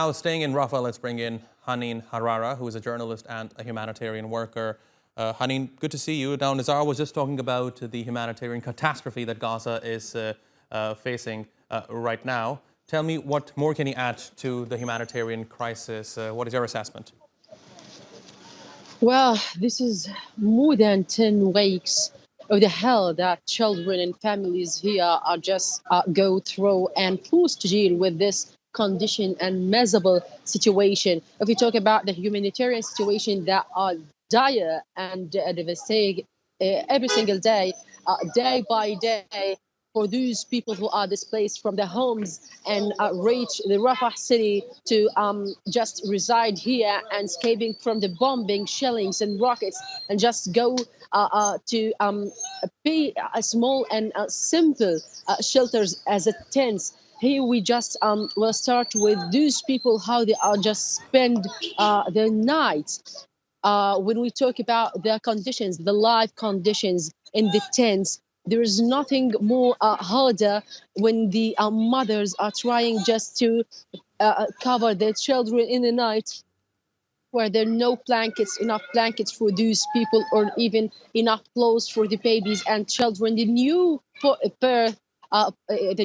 Now, staying in Rafah, let's bring in Haneen Harara, who is a journalist and a humanitarian worker. Haneen, good to see you. Now, al-Zahra was just talking about the humanitarian catastrophe that Gaza is facing right now. Tell me, what more can you add to the humanitarian crisis? What is your assessment? Well, this is more than 10 weeks of the hell that children and families here are just go through and forced to deal with this condition and miserable situation. If we talk about the humanitarian situation that are dire and devastating every single day, day by day, for those people who are displaced from their homes and reach the Rafah city to just reside here and escaping from the bombing, shellings, and rockets, and just go to be a small and simple shelters as a tents. Here we just will start with those people, how they are just spend their nights. When we talk about the conditions, the life conditions in the tents, there is nothing more harder when the mothers are trying just to cover their children in the night, where there are no blankets, enough blankets for those people, or even enough clothes for the babies and children. The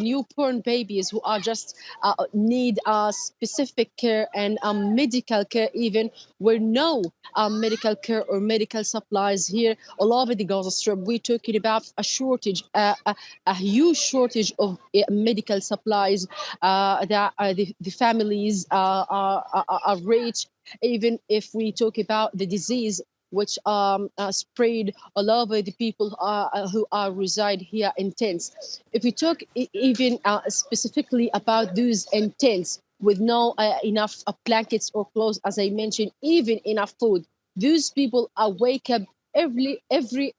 newborn babies who are just need specific care and medical care, even where no medical care or medical supplies here all over the Gaza Strip. We're talking about a shortage, a huge shortage of medical supplies that the families are rich. Even if we talk about the disease which spread all over the people who are reside here in tents. If we talk even specifically about those in tents with no enough blankets or clothes, as I mentioned, even enough food, those people are wake up every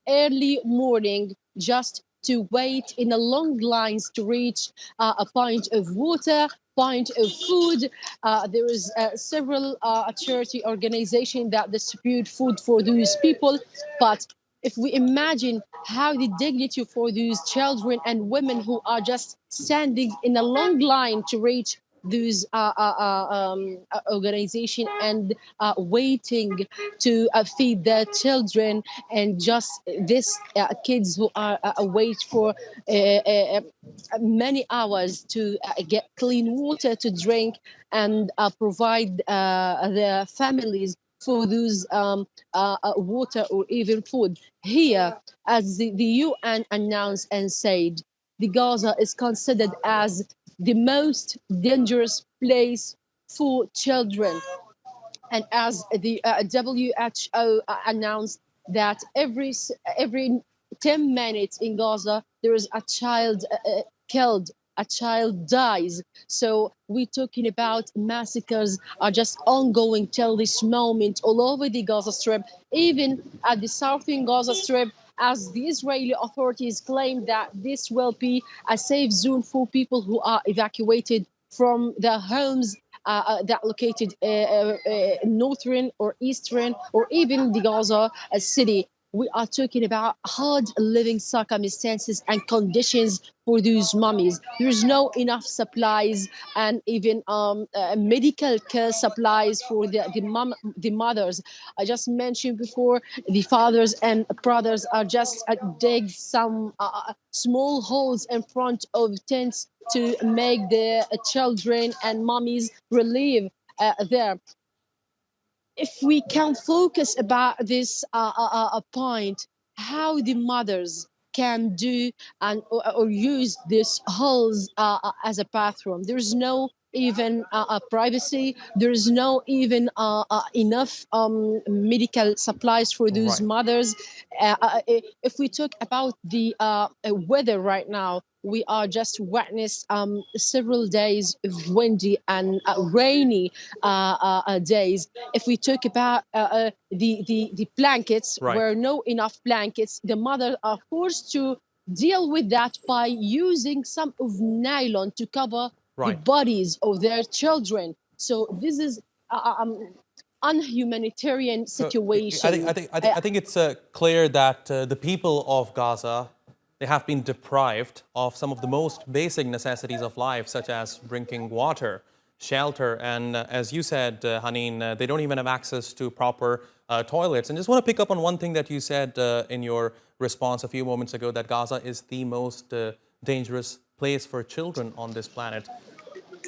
early morning just to wait in a long lines to reach a pint of water, pint of food. There is several charity organizations that distribute food for those people. But if we imagine how the dignity for those children and women who are just standing in a long line to reach those organization and waiting to feed their children, and just this kids who are wait for many hours to get clean water to drink and provide their families for those water or even food. Here, as the UN announced and said, the Gaza is considered as the most dangerous place for children. And as the WHO announced that every 10 minutes in Gaza there is a child killed, a child dies. So we're talking about massacres are just ongoing till this moment all over the Gaza Strip, even at the southern Gaza Strip, as the Israeli authorities claim that this will be a safe zone for people who are evacuated from their homes that located northern or eastern or even the Gaza city. We are talking about hard living circumstances and conditions for those mummies. There's no enough supplies and even medical care supplies for the mothers. I just mentioned before, the fathers and brothers are just dig some small holes in front of tents to make their children and mummies relieve there. If we can focus about this point, how the mothers can do and or use these halls as a bathroom. There's no even privacy. There's no even enough medical supplies for those mothers. If we talk about the weather right now, we are just witness several days of windy and rainy days. If we talk about the blankets, where no enough blankets, the mothers are forced to deal with that by using some of nylon to cover the bodies of their children. So this is unhumanitarian situation. So I think it's clear that the people of Gaza, they have been deprived of some of the most basic necessities of life, such as drinking water, shelter. And as you said, Haneen, they don't even have access to proper toilets. And just want to pick up on one thing that you said in your response a few moments ago, that Gaza is the most dangerous place for children on this planet.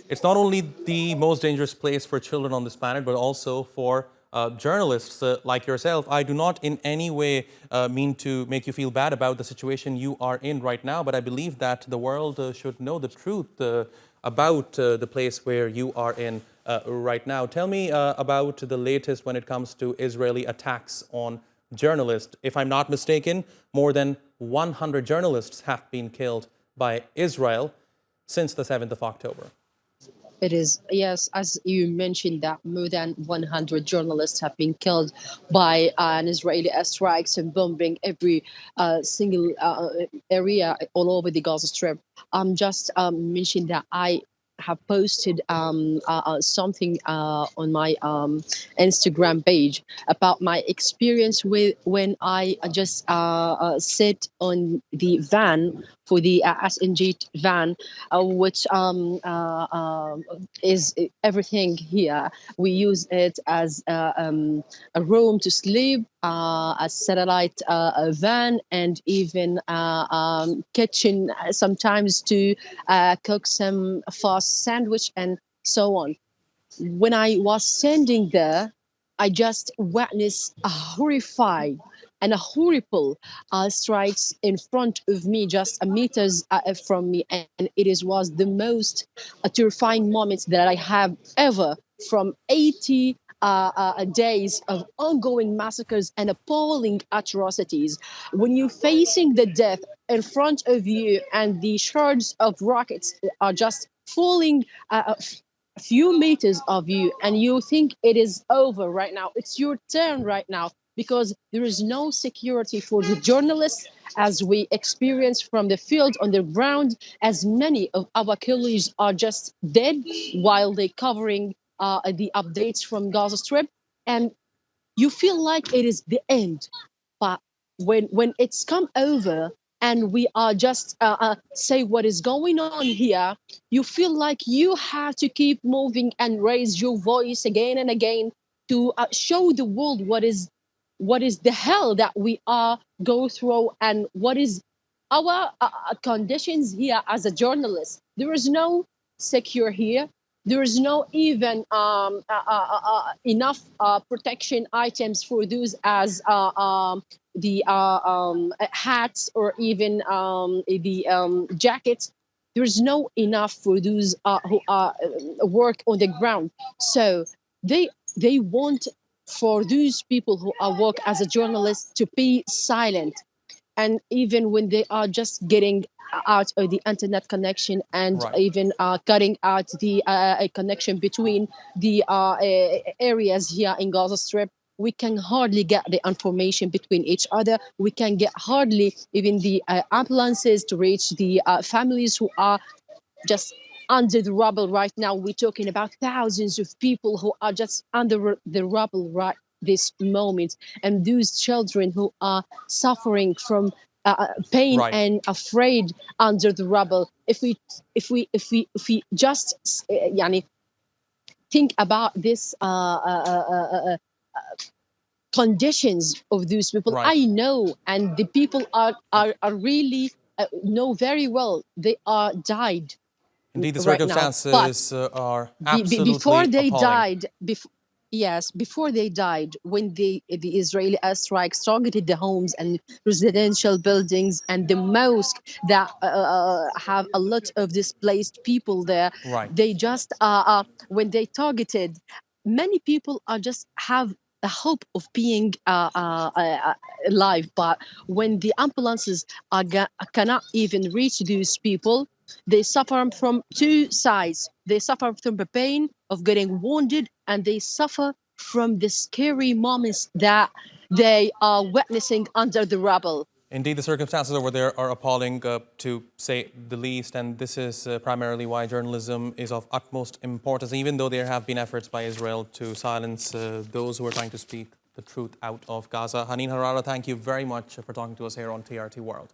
It's not only the most dangerous place for children on this planet, but also for journalists like yourself. I do not in any way mean to make you feel bad about the situation you are in right now, but I believe that the world should know the truth about the place where you are in right now. Tell me about the latest when it comes to Israeli attacks on journalists. If I'm not mistaken, more than 100 journalists have been killed by Israel since the 7th of October. It is, yes, as you mentioned, that more than 100 journalists have been killed by an Israeli airstrikes and bombing every single area all over the Gaza Strip. Just mentioned that I have posted something on my Instagram page about my experience with when I just sit on the van for the SNG van, which is everything here. We use it as a room to sleep, a satellite van, and even kitchen sometimes to cook some fast sandwich and so on. When I was standing there, I just witnessed a horrified and a horrible strikes in front of me, just a meters from me, and was the most terrifying moment that I have ever from 80 days of ongoing massacres and appalling atrocities. When you're facing the death in front of you and the shards of rockets are just falling a few meters of you and you think it is over right now, it's your turn right now, because there is no security for the journalists, as we experience from the field on the ground, as many of our colleagues are just dead while they're covering the updates from Gaza Strip, and you feel like it is the end. But when it's come over and we are just say what is going on here, you feel like you have to keep moving and raise your voice again and again to show the world what is the hell that we are go through and what is our conditions here as a journalist. There is no secure here. There is no even enough protection items for those as the hats or even the jackets. There's no enough for those who work on the ground. So they want for those people who are work as a journalist to be silent, and even when they are just getting out of the internet connection and Right. even cutting out the connection between the areas here in Gaza Strip, we can hardly get the information between each other. We can get hardly even the ambulances to reach the families who are just under the rubble right now. We're talking about thousands of people who are just under the rubble right this moment, and those children who are suffering from pain Right. and afraid under the rubble. If we just yani, think about this conditions of those people, Right. I know, and the people are really know very well they are died Indeed, the right now. But circumstances are before absolutely they appalling. died, yes, before they died, when the Israeli airstrikes targeted the homes and residential buildings and the mosque that have a lot of displaced people there, Right. they just when they targeted, many people are just have a hope of being alive. But when the ambulances cannot even reach these people, they suffer from two sides. They suffer from the pain of getting wounded, and they suffer from the scary moments that they are witnessing under the rubble. Indeed, the circumstances over there are appalling, to say the least, and this is primarily why journalism is of utmost importance, even though there have been efforts by Israel to silence those who are trying to speak the truth out of Gaza. Haneen Harara, thank you very much for talking to us here on TRT World.